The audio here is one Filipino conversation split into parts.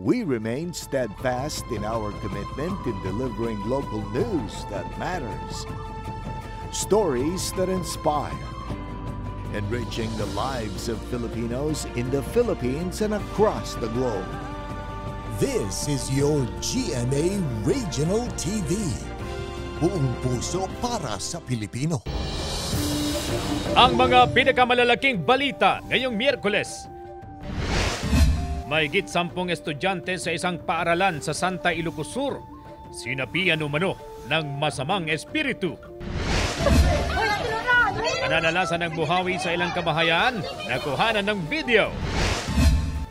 we remain steadfast in our commitment in delivering local news that matters, stories that inspire, enriching the lives of Filipinos in the Philippines and across the globe. This is your GMA Regional TV. Buong puso para sa Pilipino. Ang mga pinakamalalaking balita ngayong Miyerkules. Mahigit 10 estudyante sa isang paaralan sa Santa Ilocos Sur sinapian umano ng masamang espiritu. Nananalasan ng buhawi sa ilang kabahayan, nakuhanan ng video.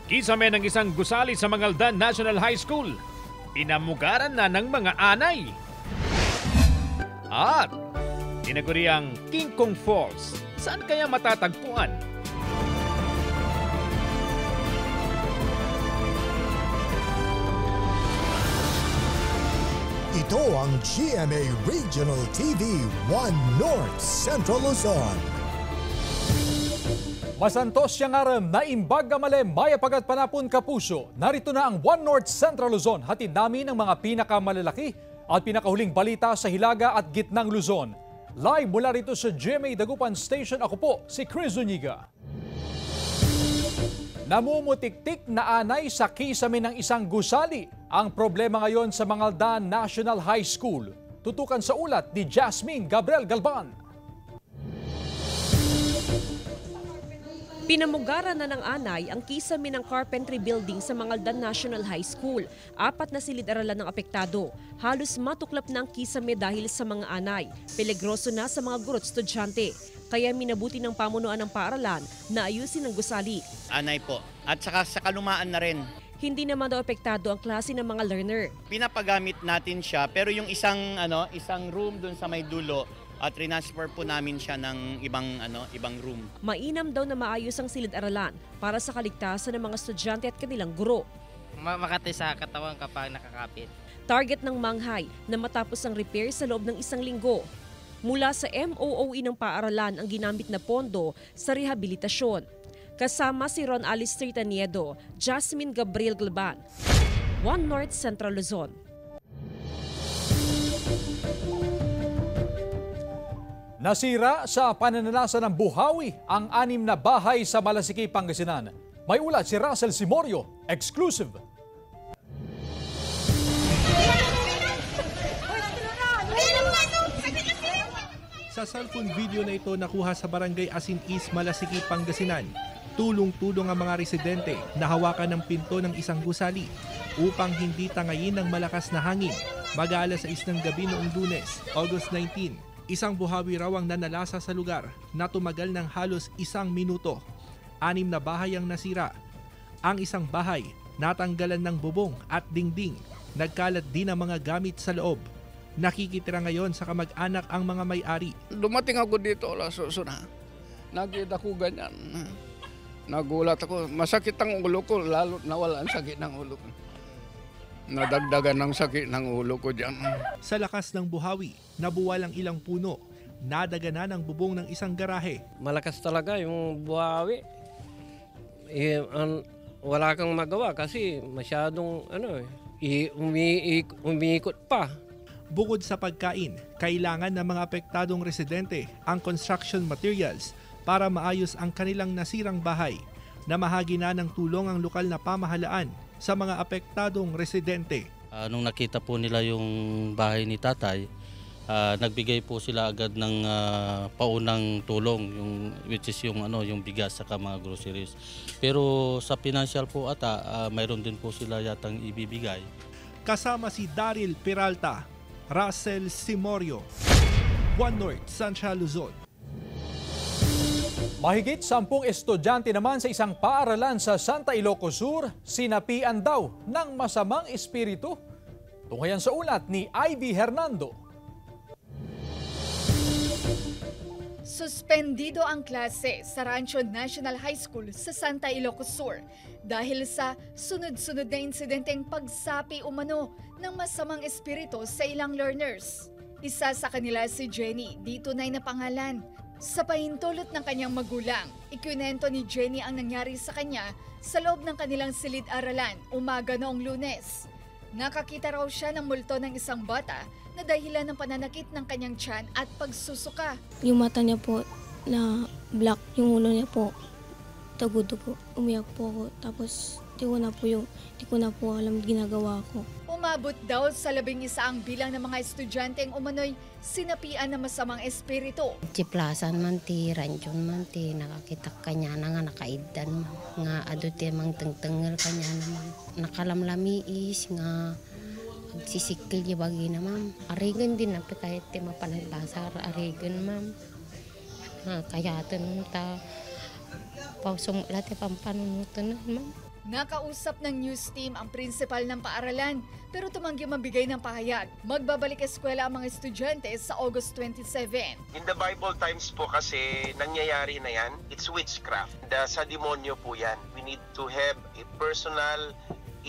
Kisame ng isang gusali sa Mangaldan National High School, pinamugaran na ng mga anay. At tinaguriang King Kong Falls, saan kaya matatagpuan? Ito ang GMA Regional TV 1 North Central Luzon. Masantos siyang aram na imbag gamale maya pagat panapon kapuso. Narito na ang 1 North Central Luzon. Hatid namin ang mga pinakamalalaki at pinakahuling balita sa Hilaga at Gitnang Luzon. Live mula rito sa GMA Dagupan Station, ako po si Chris Zuniga. Namumutik-tik na anay sa kisame ng isang gusali ang problema ngayon sa Mangaldan National High School. Tutukan sa ulat ni Jasmine Gabriel Galban. Pinamugaran na ng anay ang kisame ng carpentry building sa Mangaldan National High School. 4 na silid-aralan ng apektado. Halos matuklap na ang kisame dahil sa mga anay. Peligroso na sa mga guro't estudyante. Kaya minabuti ng pamunuan ng paaralan na ayusin ang gusali. Anay po. At saka sa kalumaan na rin. Hindi naman daw apektado ang klase ng mga learner. Pinapagamit natin siya pero yung isang room dun sa may dulo at transfer po namin siya ng ibang room. Mainam daw na maayos ang silid-aralan para sa kaligtasan ng mga estudyante at kanilang guro. Makati sa katawan kapag nakakapit. Target ng Manghay na matapos ang repair sa loob ng 1 linggo. Mula sa MOOE ng paaralan ang ginamit na pondo sa rehabilitasyon. Kasama si Ron Alice Trittaniedo, Jasmine Gabriel Galban, 1 North Central Luzon. Nasira sa pananalasa ng buhawi ang 6 na bahay sa Malasiki, Pangasinan. May ulat si Russell Simorio, exclusive. Sa cellphone video na ito nakuha sa Barangay Asin East, Malasiki, Pangasinan, tulong-tulong ang mga residente na hawakan ng pinto ng isang gusali upang hindi tangayin ng malakas na hangin. Mag-aalas 6 ng gabi noong Lunes, August 19, isang buhawi raw ang nanalasa sa lugar na tumagal ng halos 1 minuto. 6 na bahay ang nasira. Ang isang bahay natanggalan ng bubong at dingding. Nagkalat din ang mga gamit sa loob. Nakikitira ngayon sa kamag-anak ang mga may-ari. Dumating ako dito, na nakita ko ganyan. Nagulat ako. Masakit ang ulo ko, lalo nawala ang sakit ng ulo ko. Nadagdagan ng sakit ng ulo ko dyan. Sa lakas ng buhawi, nabuwal ang ilang puno. Nadaganan ang bubong ng isang garahe. Malakas talaga yung buhawi. Wala kang magawa kasi masyadong umiikot pa. Bukod sa pagkain, kailangan ng mga apektadong residente ang construction materials para maayos ang kanilang nasirang bahay. Namahagi na ng tulong ang lokal na pamahalaan sa mga apektadong residente. Nung nakita po nila yung bahay ni tatay, nagbigay po sila agad ng paunang tulong, which is yung bigas sa mga groceries. Pero sa financial po mayroon din po sila yatang ibibigay. Kasama si Daryl Peralta, Russell Simorio, 1 North Central Luzon. Mahigit 10 estudyante naman sa isang paaralan sa Santa Ilocos Sur, sinapian daw ng masamang espiritu. Tunghayan sa ulat ni Ivy Hernando. Suspendido ang klase sa Rancho National High School sa Santa Ilocos Sur dahil sa sunod-sunod na insidenteng pagsapi umano ng masamang espiritu sa ilang learners. Isa sa kanila si Jenny, di tunay na pangalan. Sa pahintulot ng kanyang magulang, ikwinento ni Jenny ang nangyari sa kanya sa loob ng kanilang silid-aralan umaga noong Lunes. Nakakita raw siya ng multo ng isang bata na dahilan ng pananakit ng kanyang tiyan at pagsusuka. Yung mata niya po na black, yung ulo niya po tago-dugo. Umiyak po ako, tapos di ko na po alam ginagawa ko. Umabot daw sa 11 ang bilang ng mga estudyanteng umano'y sinapian ng masamang espiritu. Chiplasan man ti, ranchon man ti, nakakita kanya na nga nakaidan nga adote mang tengtengel kanya naman. Nakalamlamiis nga agsisikil di bagi na ma'am. Arigan din na kahit ti mapanaglasar, arigan ma'am. Kaya tanong ta, pausong lati pampanunutan na ma'am. Nakausap ng news team ang prinsipal ng paaralan pero tumanggi mabigay ng pahayag. Magbabalik eskwela ang mga estudyante sa August 27. In the Bible times po kasi nangyayari na yan, it's witchcraft. Sa demonyo po yan. We need to have a personal,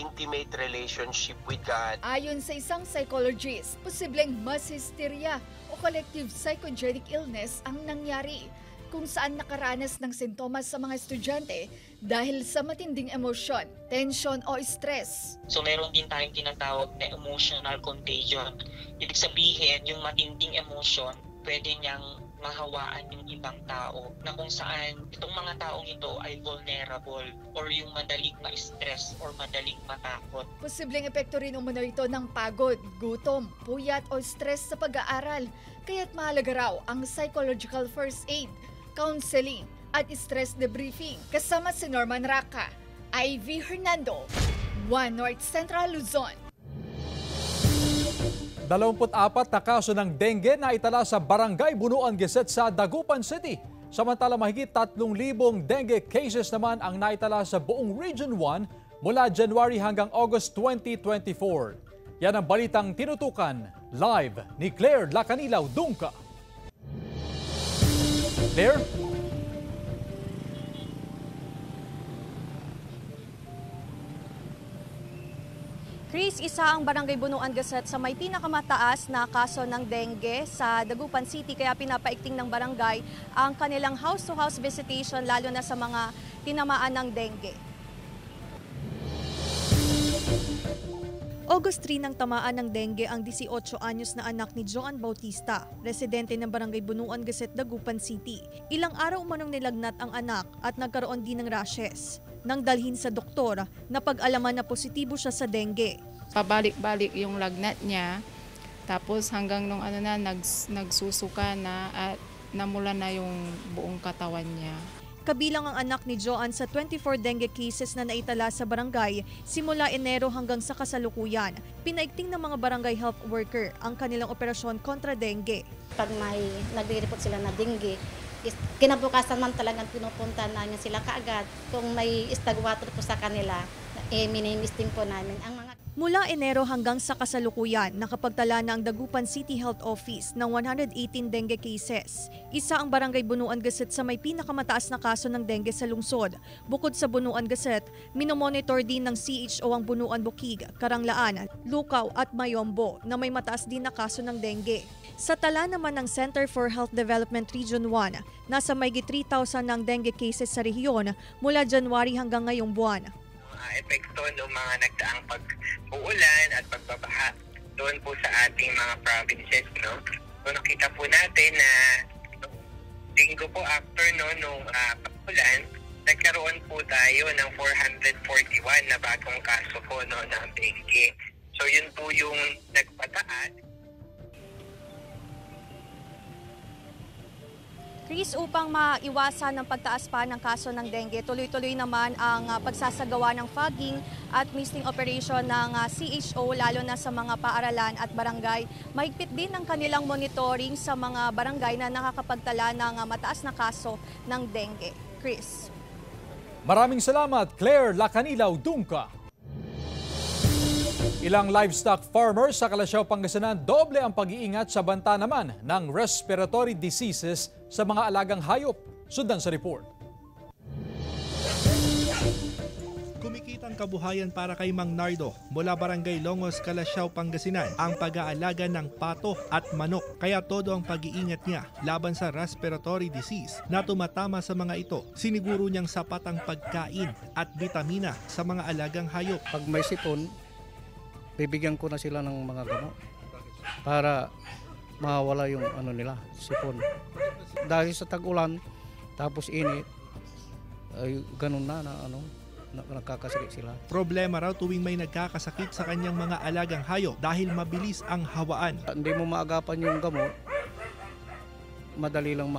intimate relationship with God. Ayon sa isang psychologist, posibleng mass hysteria o collective psychogenic illness ang nangyari kung saan nakaranas ng sintomas sa mga estudyante dahil sa matinding emosyon, tension o stress. So meron din tayong tinatawag na emotional contagion. Ibig sabihin, yung matinding emosyon, pwede niyang mahawaan yung ibang tao na kung saan itong mga taong ito ay vulnerable or yung madaling ma-stress or madaling matakot. Posibleng epekto rin umano ito ng pagod, gutom, puyat o stress sa pag-aaral. Kaya't mahalaga raw ang psychological first aid, counseling at stress debriefing. Kasama si Norman Raca, Ivy Hernando, One North Central Luzon. 24 na kaso ng dengue na itala sa Barangay Bunuan Gazette sa Dagupan City. Samantala mahigit 3,000 dengue cases naman ang naitala sa buong Region 1 mula January hanggang August 2024. Yan ang balitang tinutukan live ni Claire Lacanilaw Dungka. Claire? Chris, isa ang Barangay Bunuan Gazette sa may pinakamataas na kaso ng dengue sa Dagupan City, kaya pinapaikting ng barangay ang kanilang house-to-house visitation lalo na sa mga tinamaan ng dengue. August 3 nang tamaan ng dengue ang 18 anyos na anak ni Joan Bautista, residente ng Barangay Bunuan Gazette, Dagupan City. Ilang araw umanong nilagnat ang anak at nagkaroon din ng rashes. Nang dalhin sa doktor, napag-alaman na positibo siya sa dengue. Pabalik-balik yung lagnat niya, tapos hanggang nung nagsusuka na at namula na yung buong katawan niya. Kabilang ang anak ni Joan sa 24 dengue cases na naitala sa barangay simula Enero hanggang sa kasalukuyan. Pinaikting ng mga barangay health worker ang kanilang operasyon kontra dengue. Pag may nagre-report sila na dengue, kinabukasan man talagang pinupunta namin sila kaagad. Kung may stag water po sa kanila, minimisting po namin ang mga. Mula Enero hanggang sa kasalukuyan, nakapagtala na ang Dagupan City Health Office ng 118 dengue cases. Isa ang Barangay Bunuan Gazette sa may pinakamataas na kaso ng dengue sa lungsod. Bukod sa Bunuan Gazette, minomonitor din ng CHO ang Bunuan Bukig, Karanglaan, Lukaw at Mayombo na may mataas din na kaso ng dengue. Sa tala naman ng Center for Health Development Region 1, nasa mayigit 3,000 ng dengue cases sa rehiyon mula January hanggang ngayong buwan. Epekto ng mga nagdaang pag-uulan at pagbabaha doon po sa ating mga provinces, no? So nakita po natin na linggo po after nung pag-ulan, nagkaroon po tayo ng 441 na bagong kaso po ng dengue. So yun po yung nagpataas. Chris, upang maiwasan ang pagtaas pa ng kaso ng dengue, tuloy-tuloy naman ang pagsasagawa ng fogging at misting operation ng CHO lalo na sa mga paaralan at barangay. Mahigpit din ang kanilang monitoring sa mga barangay na nakakapagtala ng mataas na kaso ng dengue. Chris. Maraming salamat, Claire Lacanilaw Dungka. Ilang livestock farmers sa Calasiao, Pangasinan, doble ang pag-iingat sa banta naman ng respiratory diseases sa mga alagang hayop. Sundan sa report. Kumikitang Isang kabuhayan para kay Mang Nardo mula Barangay Longos, Calasiao, Pangasinan ang pag-aalaga ng pato at manok. Kaya todo ang pag-iingat niya laban sa respiratory disease na tumatama sa mga ito. Siniguro niyang sapat ang pagkain at bitamina sa mga alagang hayop. Pag may sipon, bibigyan ko na sila ng mga gamot para mawala yung sipon. Dahil sa tag-ulan, tapos init, ay ganun na nakakasakit sila. Problema raw tuwing may nagkakasakit sa kanyang mga alagang hayop dahil mabilis ang hawaan. Hindi mo maagapan yung gamot, madali lang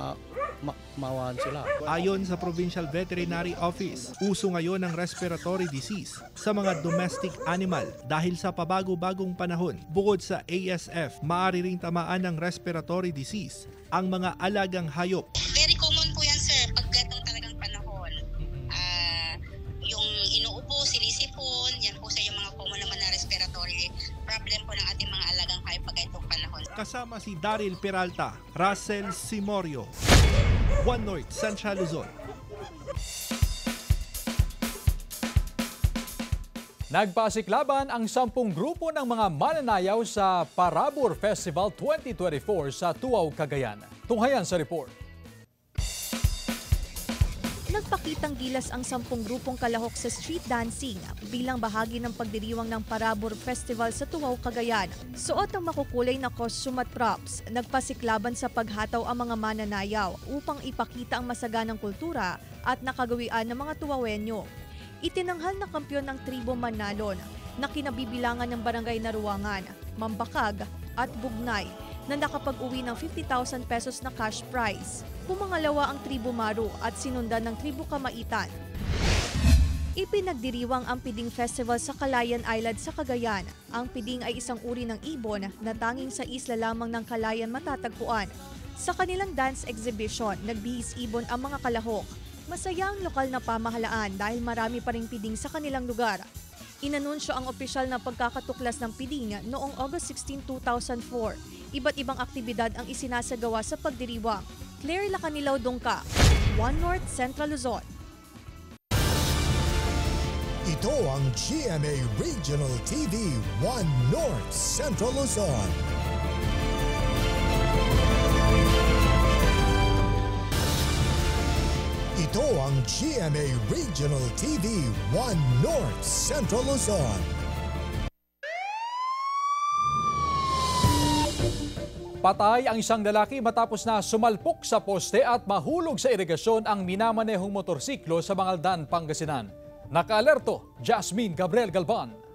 mawaan sila. Ayon sa Provincial Veterinary Office, uso ngayon ang respiratory disease sa mga domestic animal dahil sa pabago-bagong panahon. Bukod sa ASF, maaari ring tamaan ng respiratory disease ang mga alagang hayop. Very common po yan, sir, pag gatong talagang panahon. Yung inuubo, sinisipon, yan po sa yung mga common naman na respiratory problem po ng ating mga alagang hayop pag itong panahon. Kasama si Daryl Peralta, Russell Simorio, One North Central Luzon. Nagpasiklaban ang 10 grupo ng mga mananayaw sa Parabur Festival 2024 sa Tuaw, Cagayan. Tunghayan sa report. Nagpakitang gilas ang 10 grupong kalahok sa street dancing bilang bahagi ng pagdiriwang ng Parabur Festival sa Tuaw, Cagayan. Suot ang makukulay na costume at props, nagpasiklaban sa paghataw ang mga mananayaw upang ipakita ang masaganang kultura at nakagawian ng mga Tuwawenyo. Itinanghal na kampyon ng tribo Manalon na kinabibilangan ng barangay Naruangan, Mambakag at Bugnay na nakapag-uwi ng 50,000 pesos na cash prize. Pumangalawa ang tribo Maru at sinundan ng tribo Kamaitan. Ipinagdiriwang ang Piding Festival sa Calayan Island sa Cagayan. Ang piding ay isang uri ng ibon na tanging sa isla lamang ng Calayan matatagpuan. Sa kanilang dance exhibition, nagbihis ibon ang mga kalahok. Masaya ang lokal na pamahalaan dahil marami pa ring piding sa kanilang lugar. Inanunsyo ang opisyal na pagkakatuklas ng piding noong August 16, 2004. Iba't ibang aktibidad ang isinasagawa sa pagdiriwang. Claire Lacanilaw Dongka, One North Central Luzon. Ito ang GMA Regional TV One North Central Luzon. Ito ang GMA Regional TV One North Central Luzon. Patay ang isang lalaki matapos na sumalpok sa poste at mahulog sa irigasyon ang minamanehong motorsiklo sa Bangaldan, Pangasinan. Naka-alerto, Jasmine Gabriel Galban.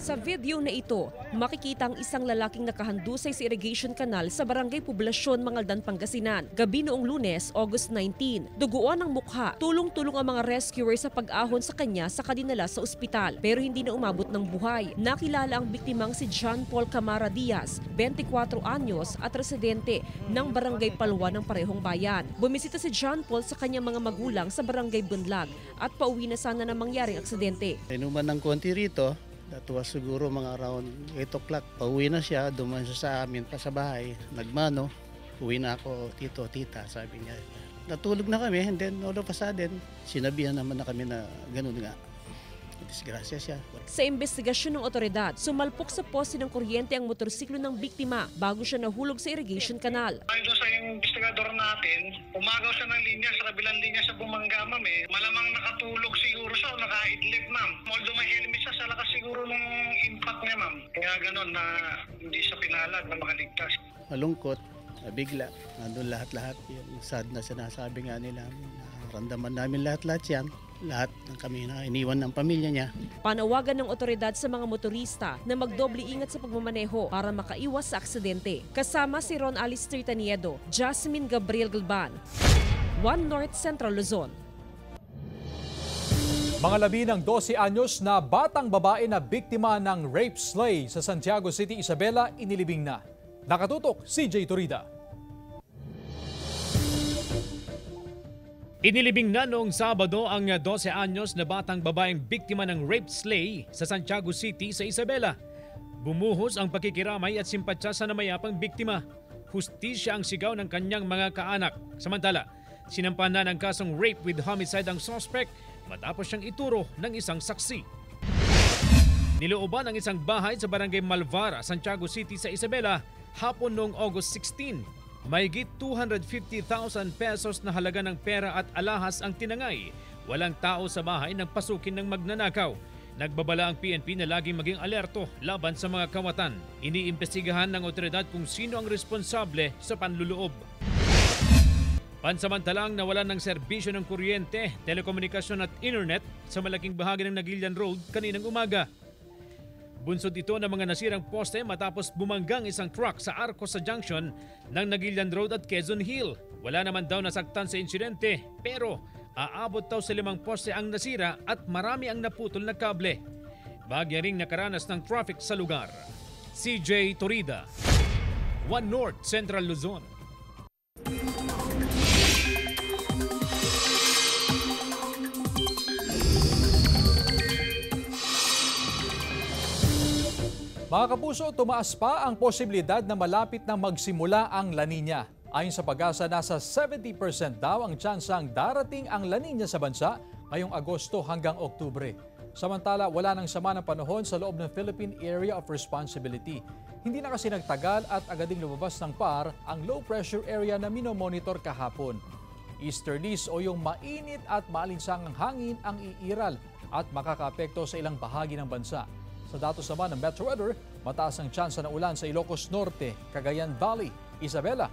Sa video na ito, makikita ang isang lalaking nakahandusay sa irrigation canal sa Barangay Poblasyon, Mangaldan, Pangasinan. Gabi noong Lunes, August 19. Duguan ang mukha. Tulong-tulong ang mga rescuers sa pag-ahon sa kanya sa kadinala sa ospital. Pero hindi na umabot ng buhay. Nakilala ang biktimang si John Paul Camara Diaz, 24 anyos at residente ng Barangay Palwa ng parehong bayan. Bumisita si John Paul sa kanyang mga magulang sa Barangay Bunlag at pauwi na sana na mangyaring aksidente. Inuman ng konti rito. That was siguro mga around 8 o'clock. Pauwi na siya, dumaan siya sa amin pa sa bahay. Nagmano, uwi na ako, tito, tita, sabi niya. Natulog na kami and then all of a sudden, sinabihan naman na kami na ganun nga. Disgrasya siya. Sa investigasyon ng otoridad, sumalpok sa poste ng kuryente ang motorsiklo ng biktima bago siya nahulog sa irrigation canal. Ayon sa investigador natin, umagaw siya ng linya sa kabilang linya sa Bumanga, ma'am. Malamang nakatulog siguro siya o nakaidlip, ma'am. Although may helmet siya, sa lakas siguro ng impact niya, ma'am. Kaya ganun na hindi siya pinalag na makaligtas. Malungkot, bigla. Nandun lahat-lahat yung sad na sinasabi nga nila. Naramdaman namin lahat-lahat yan. Lahat ng kami na iniwan ng pamilya niya. Panawagan ng otoridad sa mga motorista na magdoble ingat sa pagmamaneho para makaiwas sa aksidente. Kasama si Ron Alistair Taniedo, Jasmine Gabriel Galban, One North Central Luzon. Mga labi ng 12 anyos na batang babae na biktima ng rape slay sa Santiago City, Isabela, inilibing na. Nakatutok, CJ Torida. Inilibing na noong Sabado ang 12 anyos na batang babaeng biktima ng rape slay sa Santiago City sa Isabela. Bumuhos ang pakikiramay at simpatsa sa namayapang biktima. Hustisya ang sigaw ng kanyang mga kaanak. Samantala, Sinampahan na ng kasong rape with homicide ang suspect matapos siyang ituro ng isang saksi. Nilooban ang isang bahay sa barangay Malvara, Santiago City sa Isabela hapon noong August 16. Mahigit 250,000 pesos na halaga ng pera at alahas ang tinangay. Walang tao sa bahay nang pasukin ng magnanakaw. Nagbabala ang PNP na laging maging alerto laban sa mga kawatan. Iniimbestigahan ng otoridad kung sino ang responsable sa panluloob. Pansamantalang nawalan ng serbisyo ng kuryente, telekomunikasyon at internet sa malaking bahagi ng Nagilian Road kaninang umaga. Bunsod ito ng mga nasirang poste matapos bumanggang isang truck sa Arcos sa junction ng Nagilian Road at Quezon Hill. Wala naman daw nasaktan sa insidente pero aabot daw sa 5 poste ang nasira at marami ang naputol na kable. Bahagya ring nakaranas ng traffic sa lugar. CJ Torida, One North Central Luzon. Mga kapuso, tumaas pa ang posibilidad na malapit na magsimula ang La Nina. Ayon sa Pag-asa, nasa 70% daw ang tsansang darating ang La Nina sa bansa ngayong Agosto hanggang Oktubre. Samantala, wala nang sama ng panahon sa loob ng Philippine Area of Responsibility. Hindi na kasi nagtagal at agading lumabas ng PAR ang low pressure area na minomonitor kahapon. Easterlies o yung mainit at maalinsangang hangin ang iiral at makakaapekto sa ilang bahagi ng bansa. Sa datos naman ng Metro Weather, mataas ang tsansa ng ulan sa Ilocos Norte, Cagayan Valley, Isabela,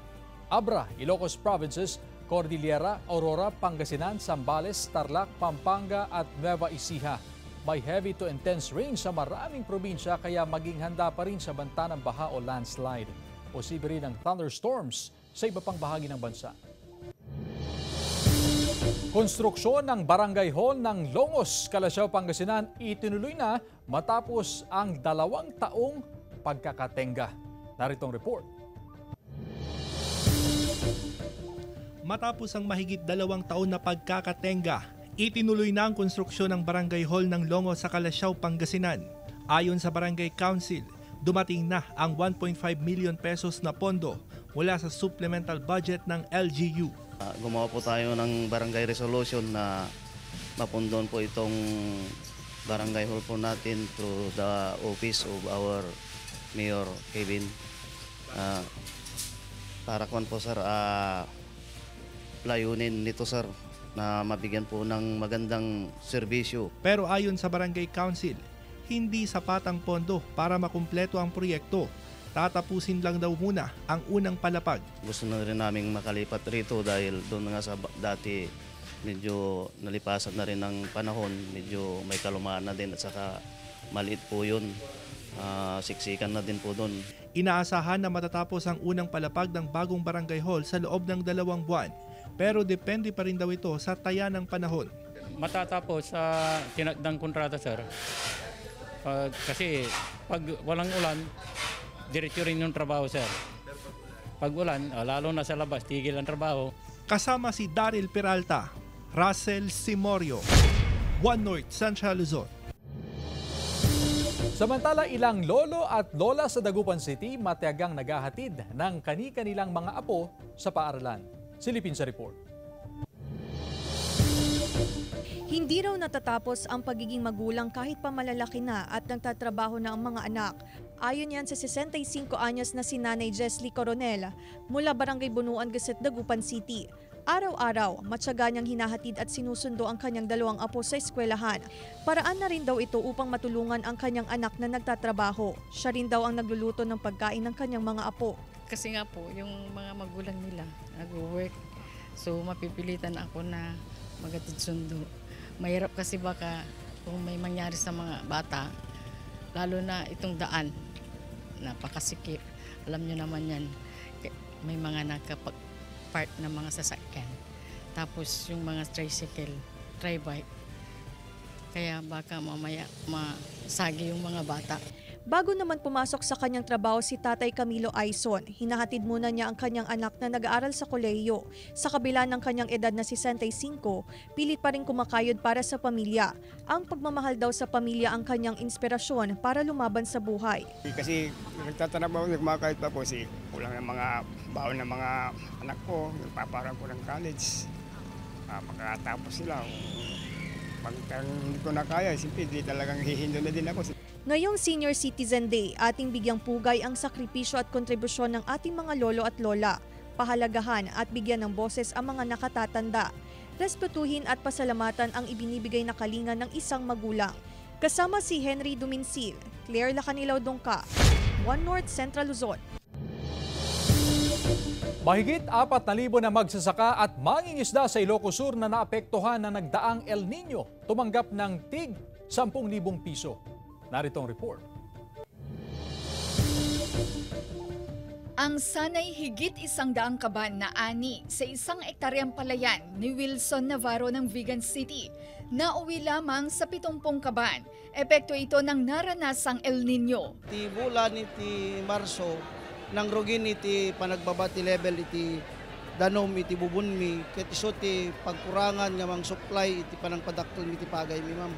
Abra, Ilocos Provinces, Cordillera, Aurora, Pangasinan, Zambales, Tarlac, Pampanga at Nueva Ecija. May heavy to intense rain sa maraming probinsya kaya maging handa pa rin sa banta ng baha o landslide. Posible rin ang thunderstorms sa iba pang bahagi ng bansa. Konstruksyon ng Barangay Hall ng Longos, Calasiao, Pangasinan itinuloy na matapos ang 2 taong pagkakatenga. Naritong report. Matapos ang mahigit 2 taon na pagkakatenga, itinuloy na ang konstruksyon ng Barangay Hall ng Longos sa Calasiao, Pangasinan. Ayon sa Barangay Council, dumating na ang 1.5 million pesos na pondo mula sa supplemental budget ng LGU. Gumawa po tayo ng barangay resolution na mapundon po itong barangay hall po natin through the office of our Mayor Kevin. Para kuwan po sir, layunin nito sir na mabigyan po ng magandang serbisyo. Pero ayon sa Barangay Council, hindi sapat ang pondo para makumpleto ang proyekto. Tatapusin lang daw muna ang unang palapag. Gusto na rin naming makalipat rito dahil doon nga sa dati medyo nalipasan na rin ng panahon, medyo may kalumaan na din at saka maliit po yun. Siksikan na din po doon. Inaasahan na matatapos ang unang palapag ng bagong barangay hall sa loob ng 2 buwan. Pero depende pa rin daw ito sa taya ng panahon. Matatapos sa tinagdang kontrata sir. Kasi pag walang ulan, diretso rin yung trabaho sir. Pag ulan, lalo na sa labas, tigil ang trabaho. Kasama si Daryl Peralta, Russell Simorio, One North Central Luzon. Samantala, ilang lolo at lola sa Dagupan City matiyagang naghahatid ng kani-kanilang mga apo sa paaralan. Silipin sa report. Hindi raw natatapos ang pagiging magulang kahit pa malalaki na at nagtatrabaho na ang mga anak. Ayon yan sa 65 anyos na si Nanay Jesly Coronel mula Barangay Bunuan, Gaset, Dagupan City. Araw-araw, matyaga niyang hinahatid at sinusundo ang kanyang 2 apo sa eskwelahan. Paraan na rin daw ito upang matulungan ang kanyang anak na nagtatrabaho. Siya rin daw ang nagluluto ng pagkain ng kanyang mga apo. Kasi nga po, yung mga magulang nila nag-work. So mapipilitan ako na magatid sundo. Mahirap kasi baka kung may mangyari sa mga bata, lalo na itong daan, napakasikip. Alam nyo naman yan, may mga nakapag-part na mga sasakyan. Tapos yung mga tricycle, tri-bike. Kaya baka mamaya masagi yung mga bata. Bago naman pumasok sa kanyang trabaho si Tatay Camilo Aison, hinahatid muna niya ang kanyang anak na nag-aaral sa kolehiyo. Sa kabila ng kanyang edad na 65, pilit pa rin kumakayod para sa pamilya. Ang pagmamahal daw sa pamilya ang kanyang inspirasyon para lumaban sa buhay. Kasi nagtatrabaho, nagmakayod pa po kulang ng mga baon ng mga anak ko, nagpaparang ko ng college. makatapos sila. Pag hindi ko na kaya, simple, di talagang hihindo na din ako. Ngayong Senior Citizen Day, ating bigyang pugay ang sakripisyo at kontribusyon ng ating mga lolo at lola. Pahalagahan at bigyan ng boses ang mga nakatatanda. Respetuhin at pasalamatan ang ibinibigay na kalinga ng isang magulang. Kasama si Henry Duminsil, Claire Lacanilaw Dongka, One North Central Luzon. Mahigit 4,000 na magsasaka at mangingisda sa Ilocos Sur na naapektuhan ng nagdaang El Nino tumanggap ng tig 10,000 piso. Narito ang report. Ang sanay higit 100 kaban na ani sa 1 ektaryang palayan ni Wilson Navarro ng Vigan City, nauwi lamang sa 70 kaban. Epekto ito ng naranasang El Nino. Ti bulan iti Marso, nang rugin iti panagbabati level iti danom iti bubunmi, ket iso ti pagkurangan nga mang supply iti panangpadakton iti pagay mi ma'am.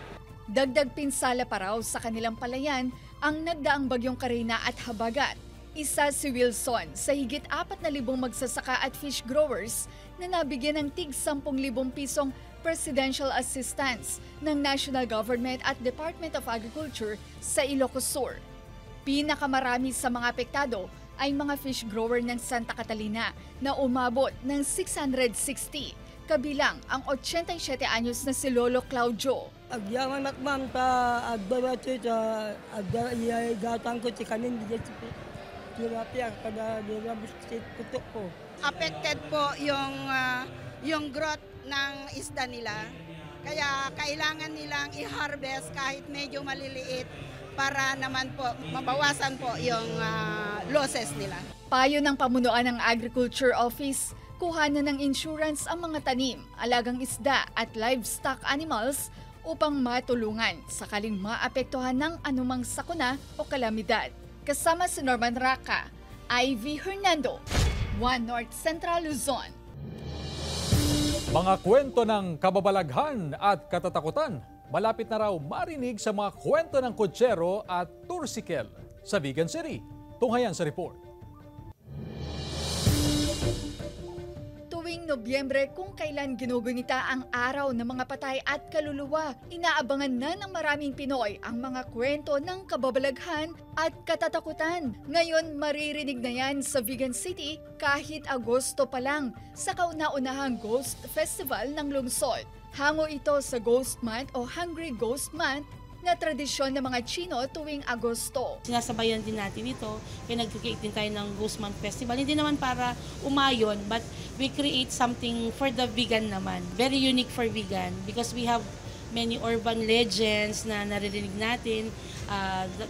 Dagdag pinsala pa raw sa kanilang palayan ang nagdaang bagyong Karina at Habagat. Isa si Wilson sa higit 4,000 magsasaka at fish growers na nabigyan ng tig 10,000 pisong presidential assistance ng National Government at Department of Agriculture sa Ilocos Sur. Pinakamarami sa mga apektado ay mga fish grower ng Santa Catalina na umabot ng 660, kabilang ang 87 anyos na si Lolo Claudio. Agyaman nakman ta agbabato sa agdatang ko si kanin di tilapia kada dirabustit kutok ko. Affected po yung growth ng isda nila. Kaya kailangan nilang i-harvest kahit medyo maliliit para naman po mabawasan po yung losses nila. Payo ng pamunuan ng Agriculture Office, kuhanan ng insurance ang mga tanim, alagang isda at livestock animals upang matulungan sakaling maapektuhan ng anumang sakuna o kalamidad. Kasama si Norman Raca, Ivy Hernando, One North Central Luzon. Mga kwento ng kababalaghan at katatakutan, malapit na raw marinig sa mga kwento ng kotsero at tursikel sa Vigan City. Tunghayan sa report. Tuwing Nobyembre, kung kailan ginugunita ang araw ng mga patay at kaluluwa, inaabangan na ng maraming Pinoy ang mga kwento ng kababalaghan at katatakutan. Ngayon, maririnig na yan sa Vigan City kahit Agosto pa lang sa kauna-unahang Ghost Festival ng lungsod. Hango ito sa Ghost Month o Hungry Ghost Month na tradisyon ng mga Chino tuwing Agosto. Sinasabayan din natin ito, kaya nag-create din tayo ng Ghost Month Festival. Hindi naman para umayon, but we create something for the vegan naman. Very unique for vegan because we have many urban legends na naririnig natin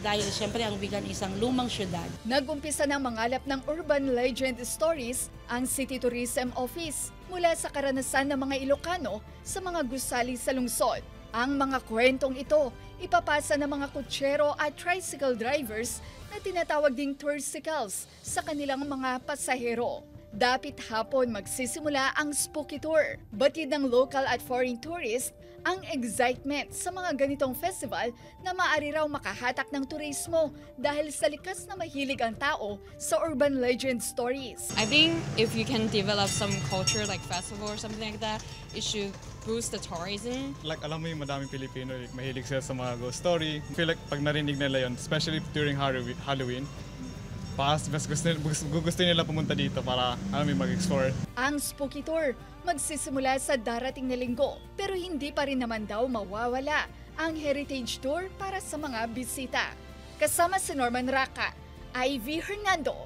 dahil siyempre ang Vigan isang lumang syudad. Nag-umpisa ng mangalap ng urban legend stories ang City Tourism Office mula sa karanasan ng mga Ilocano sa mga gusali sa lungsod. Ang mga kwentong ito ipapasa ng mga kutsero at tricycle drivers na tinatawag ding toursicles sa kanilang mga pasahero. Dapit hapon magsisimula ang spooky tour. Batid ng local at foreign tourists ang excitement sa mga ganitong festival na maaari raw makahatak ng turismo dahil sa likas na mahilig ang tao sa urban legend stories. I think if you can develop some culture like festival or something like that, it should boost the tourism. Like alam mo yung madaming Pilipino, mahilig sila sa mga ghost story. I feel like pag narinig nila yun, especially during Halloween, gusto nila pumunta dito para mag-explore. Ang spooky tour magsisimula sa darating na linggo pero hindi pa rin naman daw mawawala ang heritage tour para sa mga bisita. Kasama si Norman Raca, Ivy Hernando,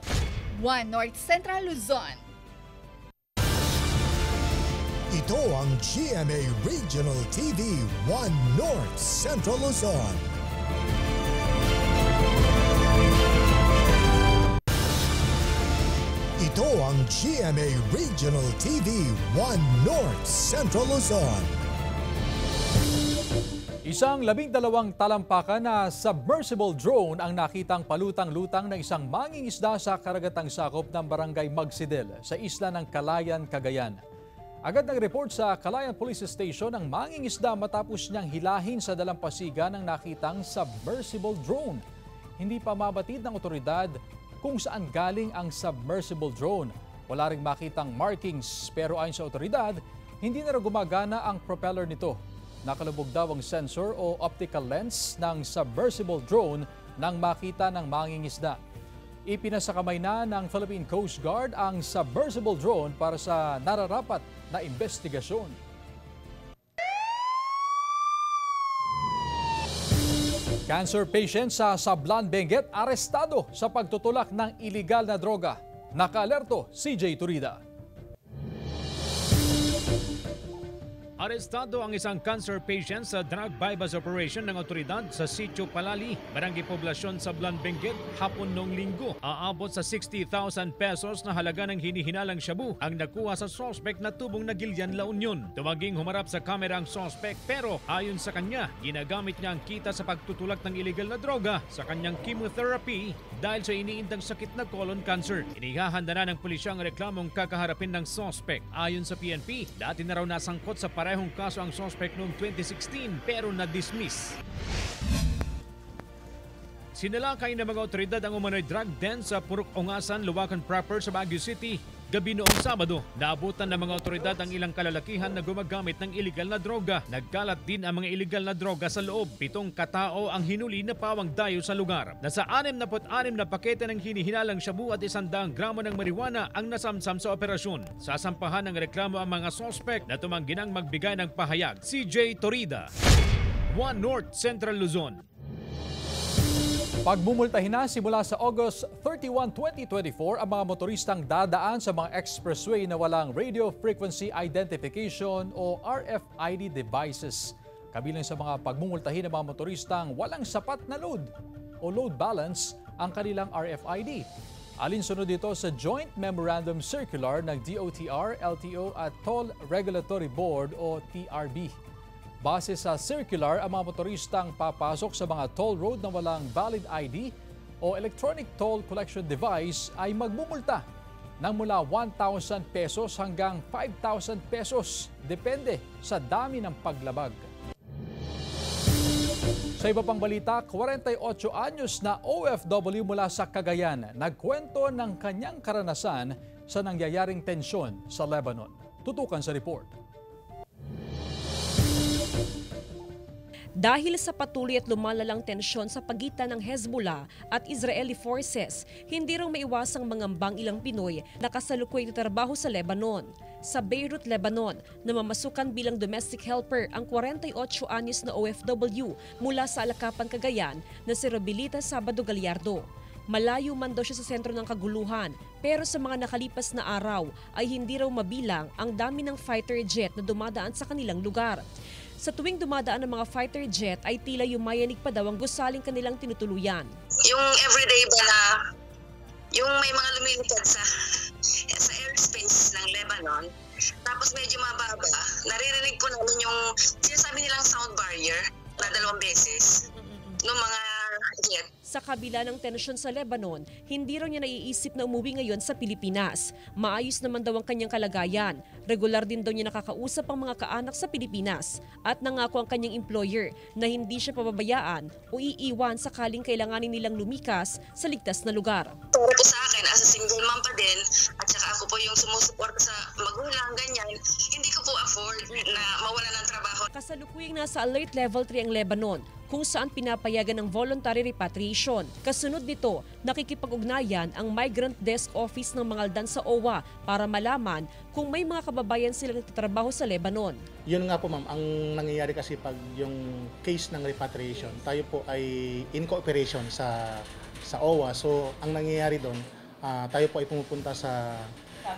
One North Central Luzon. Ito ang GMA Regional TV 1 North Central Luzon. Ito ang GMA Regional TV 1 North Central Luzon. Isang 12 talampakan na submersible drone ang nakitang palutang-lutang ng isang mangingisda sa karagatang sakop ng Barangay Magsidel sa isla ng Calayan, Cagayan. Agad nag-report sa Calayan Police Station ang mangingisda matapos niyang hilahin sa dalampasigan ng nakitang submersible drone. Hindi pa mabatid ng otoridad kung saan galing ang submersible drone. Wala ring makitang markings pero ayon sa otoridad, hindi na raw gumagana ang propeller nito. Nakalubog daw ang sensor o optical lens ng submersible drone nang makita ng mangingisda. Ipinasakamay na ng Philippine Coast Guard ang submersible drone para sa nararapat na investigasyon. Cancer patient sa Sablan, Benguet arestado sa pagtutulak ng iligal na droga. Naka-alerto, CJ Turida. Arestado ang isang cancer patient sa drug bypass operation ng otoridad sa Sitio Palali, Barangay Poblasyon sa Sablan, Benguet, hapon noong linggo. Aabot sa 60,000 pesos na halaga ng hinihinalang shabu ang nakuha sa suspect na tubong na Gilian, La Union. Tumaging humarap sa kamera ang suspect pero ayon sa kanya, ginagamit niya ang kita sa pagtutulak ng illegal na droga sa kanyang chemotherapy dahil sa iniindang sakit na colon cancer. Inihahanda na ng pulisya ang reklamong kakaharapin ng suspect. Ayon sa PNP, dati na raw nasangkot sa parehong kaso ang suspect noong 2016 pero na-dismiss. Sinalakay ng mga otoridad ang umano'y drug den sa Purok Ongasan, Luwakan proper sa Baguio City. Gabi noong Sabado, naabutan ng mga otoridad ang ilang kalalakihan na gumagamit ng iligal na droga. Nagkalat din ang mga iligal na droga sa loob. 7 katao ang hinuli na pawang dayo sa lugar. Nasa 66 na pakete ng hinihinalang shabu at 100 gramo ng marijuana ang nasamsam sa operasyon. Sasampahan ng reklamo ang mga suspect na tumanggi nang magbigay ng pahayag. CJ Torida, One North Central Luzon. Pagmumultahin na simula sa August 31, 2024 ang mga motoristang dadaan sa mga expressway na walang Radio Frequency Identification o RFID devices. Kabilang sa mga pagmumultahin ng mga motoristang walang sapat na load o load balance ang kanilang RFID. Alinsunod dito sa Joint Memorandum Circular ng DOTR, LTO at Toll Regulatory Board o TRB. Base sa circular, ang mga motoristang papasok sa mga toll road na walang valid ID o electronic toll collection device ay magmumulta ng mula 1,000 pesos hanggang 5,000 pesos. Depende sa dami ng paglabag. Sa iba pang balita, 48 anyos na OFW mula sa Cagayan nagkwento ng kanyang karanasan sa nangyayaring tensyon sa Lebanon. Tutukan sa report. Dahil sa patuloy at lumalalang tensyon sa pagitan ng Hezbollah at Israeli forces, hindi raw maiwasang mangambang ilang Pinoy na kasalukuy nagtatrabaho sa Lebanon. Sa Beirut, Lebanon, namamasukan bilang domestic helper ang 48 anyos na OFW mula sa Alakapan, Cagayan na si Robilita Sabado Gallardo. Malayo man daw siya sa sentro ng kaguluhan, pero sa mga nakalipas na araw ay hindi raw mabilang ang dami ng fighter jet na dumadaan sa kanilang lugar. Sa tuwing dumadaan ng mga fighter jet ay tila yumayanig pa daw ang gusaling kanilang tinutuluyan. Yung everyday ba na yung may mga lumilipad sa airspace ng Lebanon, tapos medyo mababa, naririnig po namin yung sinasabi nilang sound barrier na 2 beses ng mga jet. Sa kabila ng tensyon sa Lebanon, hindi raw niya naiisip na umuwi ngayon sa Pilipinas. Maayos naman daw ang kanyang kalagayan. Regular din daw niya nakakausap ang mga kaanak sa Pilipinas. At nangako ang kanyang employer na hindi siya pababayaan o iiwan sakaling kailanganin nilang lumikas sa ligtas na lugar. Para po sa akin, as a single mom pa din, at saka ako po yung sumusuporta sa magulang, ganyan, hindi ko po afford na mawala ng trabaho. Kasalukuyang nasa Alert Level 3 ang Lebanon, kung saan pinapayagan ng voluntary repatriation. Kasunod nito, nakikipag-ugnayan ang Migrant Desk Office ng Mangaldan sa OWA para malaman kung may mga kababayan silang nagtatrabaho sa Lebanon. Yun nga po ma'am, ang nangyayari kasi pag yung case ng repatriation, tayo po ay in cooperation sa OWA. So ang nangyayari doon, tayo po ay pumupunta sa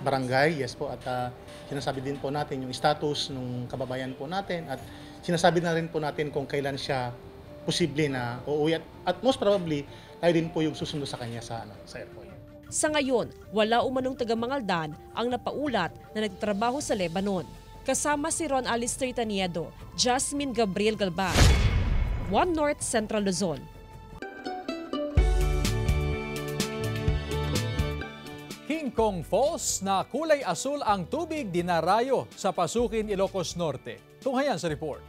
barangay, yes po, at sinasabi din po natin yung status ng kababayan po natin at sinasabi na rin po natin kung kailan siya posible na uuwi at most probably tayo din po yung susundo sa kanya sa airport. Sa ngayon, wala umanong taga-Mangaldan ang napaulat na nagtatrabaho sa Lebanon. Kasama si Ron Alistair Taniedo, Jasmine Gabriel Galban, One North Central Luzon. King Kong Falls na kulay asul ang tubig dinarayo sa Pasukin, Ilocos Norte. Tunghayan sa report.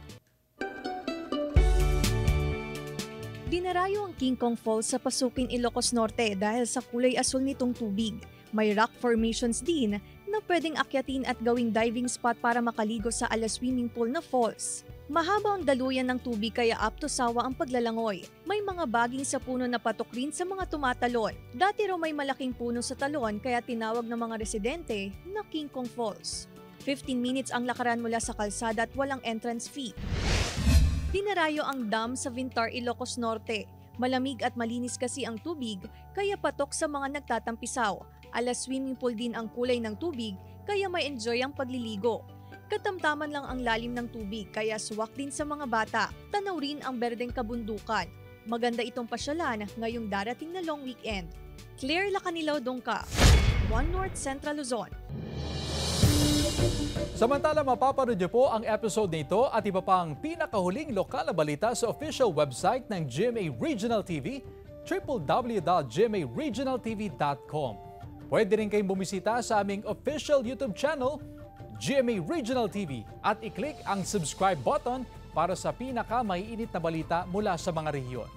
Dinarayo ang King Kong Falls sa Pasukin, Ilocos Norte dahil sa kulay asul nitong tubig. May rock formations din na na pwedeng akyatin at gawing diving spot para makaligo sa swimming pool na falls. Mahaba ang daluyan ng tubig kaya up to sawa ang paglalangoy. May mga baging sa puno na patok rin sa mga tumatalon. Dati raw may malaking puno sa talon kaya tinawag ng mga residente na King Kong Falls. 15 minutes ang lakaran mula sa kalsada at walang entrance fee. Dinarayo ang dam sa Vintar, Ilocos Norte. Malamig at malinis kasi ang tubig kaya patok sa mga nagtatampisaw. Swimming pool din ang kulay ng tubig kaya may enjoy ang pagliligo. Katamtaman lang ang lalim ng tubig kaya suwak din sa mga bata. Tanaw rin ang berdeng kabundukan. Maganda itong pasyalan ngayong darating na long weekend. Claire Lacanilaw, Dongka, One North Central Luzon. Samantala, mapapanood niyo po ang episode nito at iba pang pinakahuling lokal na balita sa official website ng GMA Regional TV, www.gmaregionaltv.com. Pwede rin kayong bumisita sa aming official YouTube channel, GMA Regional TV, at i-click ang subscribe button para sa pinaka-maiinit na balita mula sa mga rehiyon.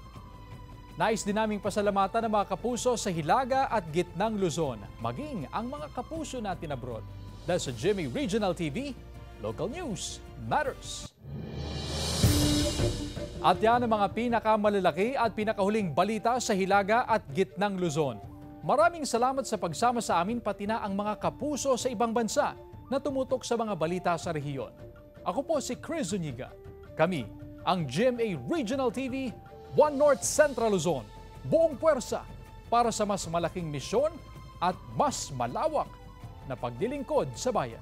Nais din naming pasalamatan ang mga kapuso sa Hilaga at Gitnang Luzon, maging ang mga kapuso natin abroad. Dahil sa GMA Regional TV, local news matters. At yan ang mga pinakamalalaki at pinakahuling balita sa Hilaga at Gitnang Luzon. Maraming salamat sa pagsama sa amin pati na ang mga kapuso sa ibang bansa na tumutok sa mga balita sa rehiyon. Ako po si Chris Zuniga. Kami ang GMA Regional TV, One North Central Luzon. Buong puwersa para sa mas malaking misyon at mas malawak na paglilingkod sa bayan.